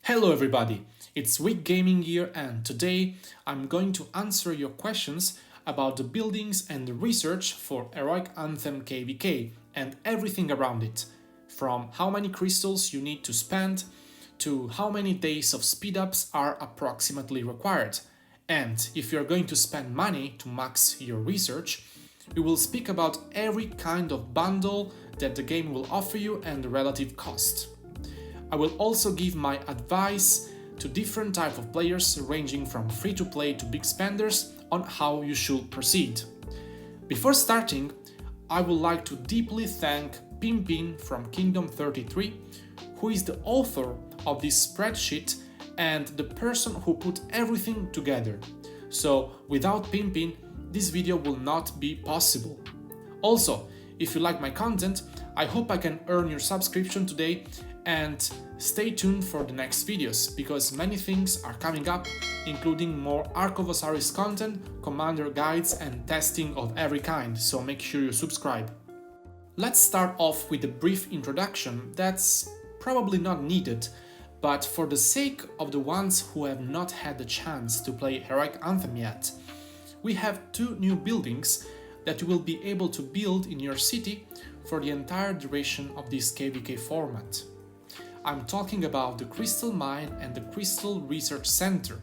Hello everybody, it's Wick Gaming here, and today I'm going to answer your questions about the buildings and the research for Heroic Anthem KVK and everything around it, from how many crystals you need to spend to how many days of speed ups are approximately required. And if you're going to spend money to max your research, we will speak about every kind of bundle that the game will offer you and the relative cost. I will also give my advice to different type of players ranging from free-to-play to big spenders on how you should proceed. Before starting, I would like to deeply thank Pimpin from Kingdom 33, who is the author of this spreadsheet and the person who put everything together. So without Pimpin, this video will not be possible. Also, if you like my content, I hope I can earn your subscription today, and stay tuned for the next videos because many things are coming up, including more Ark of Osiris content, commander guides and testing of every kind, so make sure you subscribe. Let's start off with a brief introduction that's probably not needed, but for the sake of the ones who have not had the chance to play Heroic Anthem yet, we have two new buildings that you will be able to build in your city for the entire duration of this KVK format. I'm talking about the Crystal Mine and the Crystal Research Center.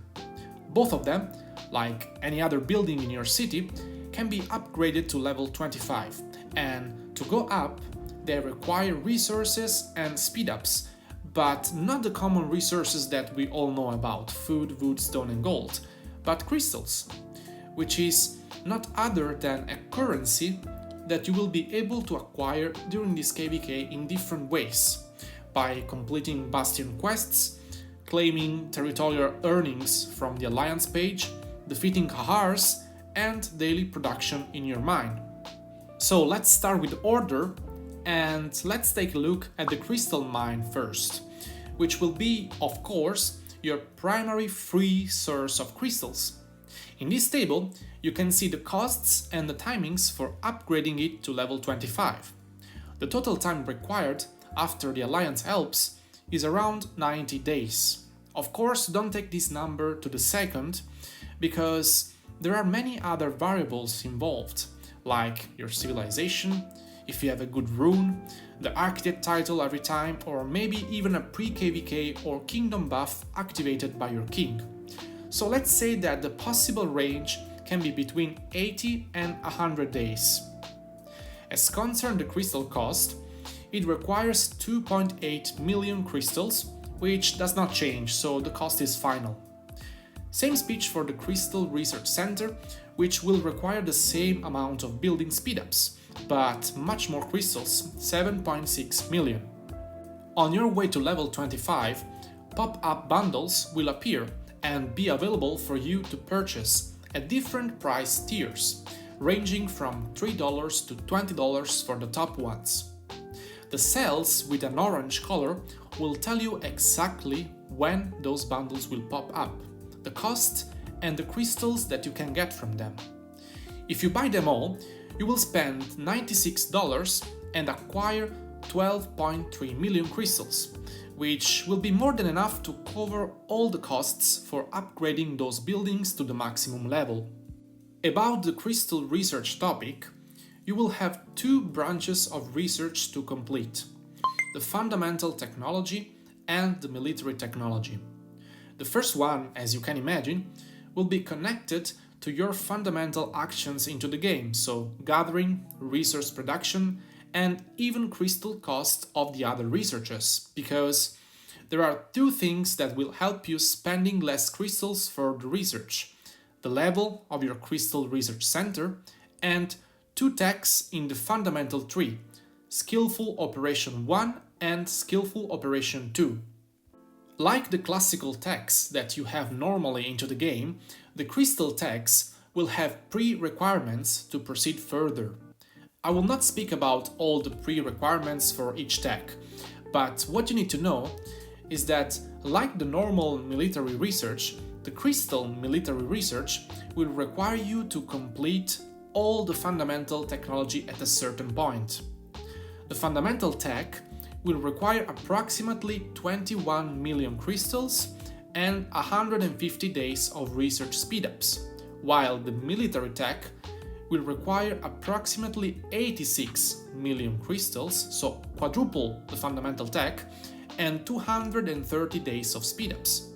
Both of them, like any other building in your city, can be upgraded to level 25, and to go up, they require resources and speed ups, but not the common resources that we all know about, food, wood, stone and gold, but crystals, which is not other than a currency that you will be able to acquire during this KVK in different ways, by completing Bastion quests, claiming territorial earnings from the Alliance page, defeating Kahars, and daily production in your mine. So let's start with order, and let's take a look at the Crystal Mine first, which will be, of course, your primary free source of crystals. In this table, you can see the costs and the timings for upgrading it to level 25. The total time required after the Alliance helps is around 90 days. Of course, don't take this number to the second, because there are many other variables involved, like your civilization, if you have a good rune, the architect title every time, or maybe even a pre-KVK or kingdom buff activated by your king. So let's say that the possible range can be between 80 and 100 days. As concerned the crystal cost, it requires 2.8 million crystals, which does not change, so the cost is final. Same speech for the Crystal Research Center, which will require the same amount of building speedups, but much more crystals, 7.6 million. On your way to level 25, pop-up bundles will appear and be available for you to purchase at different price tiers, ranging from $3 to $20 for the top ones. The cells with an orange color will tell you exactly when those bundles will pop up, the cost and the crystals that you can get from them. If you buy them all, you will spend $96 and acquire 12.3 million crystals, which will be more than enough to cover all the costs for upgrading those buildings to the maximum level. About the crystal research topic, you will have two branches of research to complete: the fundamental technology and the military technology. The first one, as you can imagine, will be connected to your fundamental actions into the game, so gathering, resource production, and even crystal cost of the other researches, because there are two things that will help you spending less crystals for the research: the level of your Crystal Research Center and two techs in the fundamental tree, Skillful Operation 1 and Skillful Operation 2. Like the classical techs that you have normally into the game, the crystal techs will have pre-requirements to proceed further. I will not speak about all the pre-requirements for each tech, but what you need to know is that, like the normal military research, the crystal military research will require you to complete all the fundamental technology at a certain point. The fundamental tech will require approximately 21 million crystals and 150 days of research speedups, while the military tech will require approximately 86 million crystals, so quadruple the fundamental tech, and 230 days of speedups.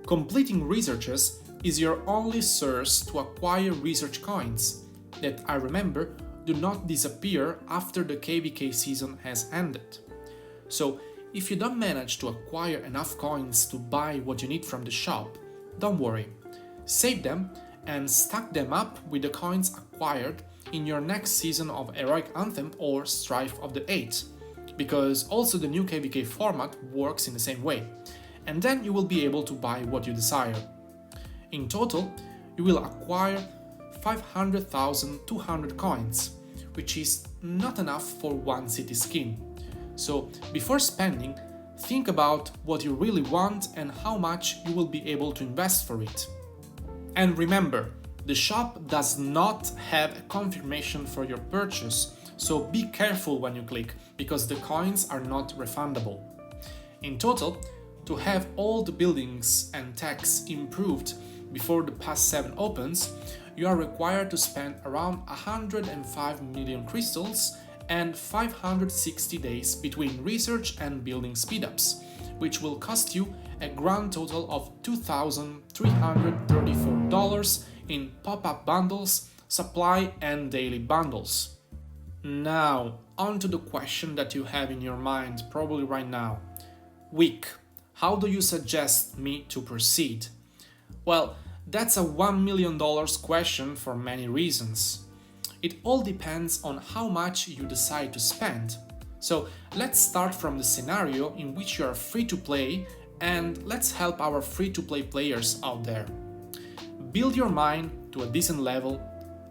Completing researches is your only source to acquire research coins that, I remember, do not disappear after the KVK season has ended. So, if you don't manage to acquire enough coins to buy what you need from the shop, don't worry. Save them and stack them up with the coins acquired in your next season of Heroic Anthem or Strife of the Eight, because also the new KVK format works in the same way, and then you will be able to buy what you desire. In total, you will acquire 500,200 coins, which is not enough for one city skin. So before spending, think about what you really want and how much you will be able to invest for it. And remember, the shop does not have a confirmation for your purchase, so be careful when you click, because the coins are not refundable. In total, to have all the buildings and techs improved before the Pass 7 opens, you are required to spend around 105 million crystals and 560 days between research and building speedups, which will cost you a grand total of $2,334 in pop-up bundles, supply and daily bundles. Now, on to the question that you have in your mind probably right now. Wick, how do you suggest me to proceed? Well, that's a $1 million question for many reasons. It all depends on how much you decide to spend. So let's start from the scenario in which you are free to play, and let's help our free-to-play players out there. Build your mine to a decent level.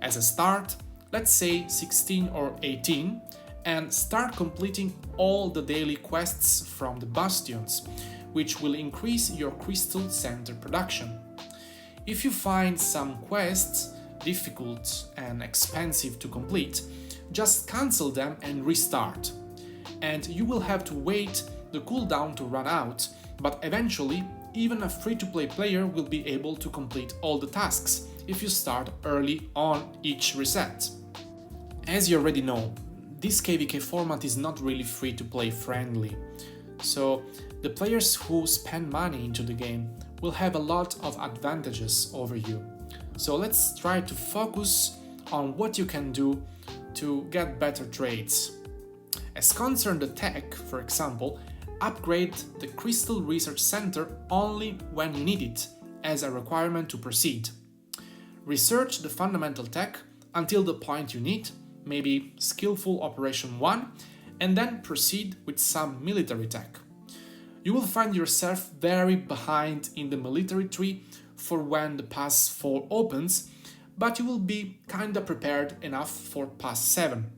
As a start, let's say 16 or 18, and start completing all the daily quests from the bastions, which will increase your crystal center production. If you find some quests difficult and expensive to complete, just cancel them and restart. And you will have to wait the cooldown to run out, but eventually even a free-to-play player will be able to complete all the tasks if you start early on each reset. As you already know, this KVK format is not really free-to-play friendly, so the players who spend money into the game will have a lot of advantages over you. So let's try to focus on what you can do to get better trades. As concerned the tech, for example, upgrade the Crystal Research Center only when you need it, as a requirement to proceed. Research the fundamental tech until the point you need, maybe Skillful Operation 1, and then proceed with some military tech. You will find yourself very behind in the military tree for when the Pass 4 opens, but you will be kinda prepared enough for Pass 7.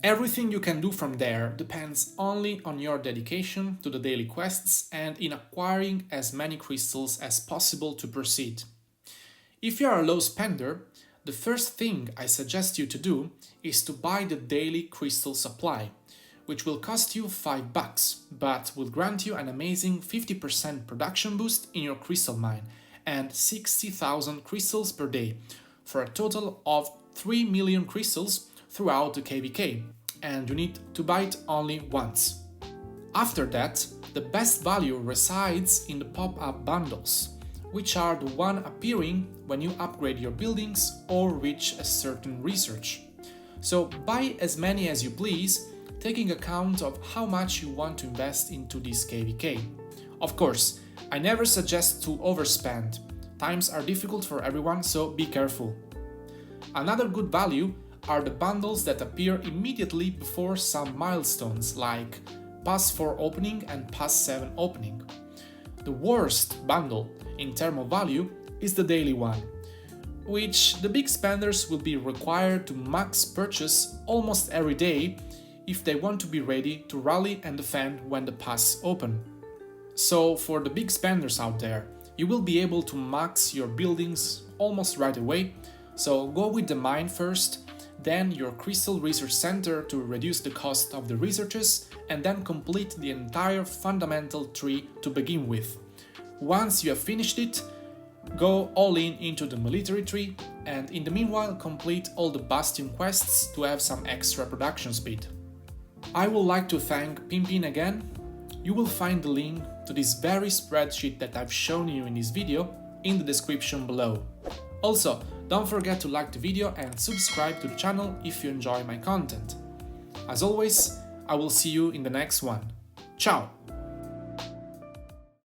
Everything you can do from there depends only on your dedication to the daily quests and in acquiring as many crystals as possible to proceed. If you are a low spender, the first thing I suggest you to do is to buy the daily crystal supply, which will cost you $5, but will grant you an amazing 50% production boost in your crystal mine and 60,000 crystals per day, for a total of 3 million crystals throughout the KVK, and you need to buy it only once. After that, the best value resides in the pop-up bundles, which are the one appearing when you upgrade your buildings or reach a certain research. So buy as many as you please, taking account of how much you want to invest into this KVK. Of course, I never suggest to overspend. Times are difficult for everyone, so be careful. Another good value are the bundles that appear immediately before some milestones like Pass 4 opening and Pass 7 opening. The worst bundle in terms of value is the daily one, which the big spenders will be required to max purchase almost every day if they want to be ready to rally and defend when the pass open. So for the big spenders out there, you will be able to max your buildings almost right away, so go with the mine first, then your Crystal Research Center to reduce the cost of the researches, and then complete the entire fundamental tree to begin with. Once you have finished it, go all in into the military tree, and in the meanwhile complete all the Bastion quests to have some extra production speed. I would like to thank Pimpin again. You will find the link to this very spreadsheet that I've shown you in this video in the description below. Also, don't forget to like the video and subscribe to the channel if you enjoy my content. As always, I will see you in the next one. Ciao!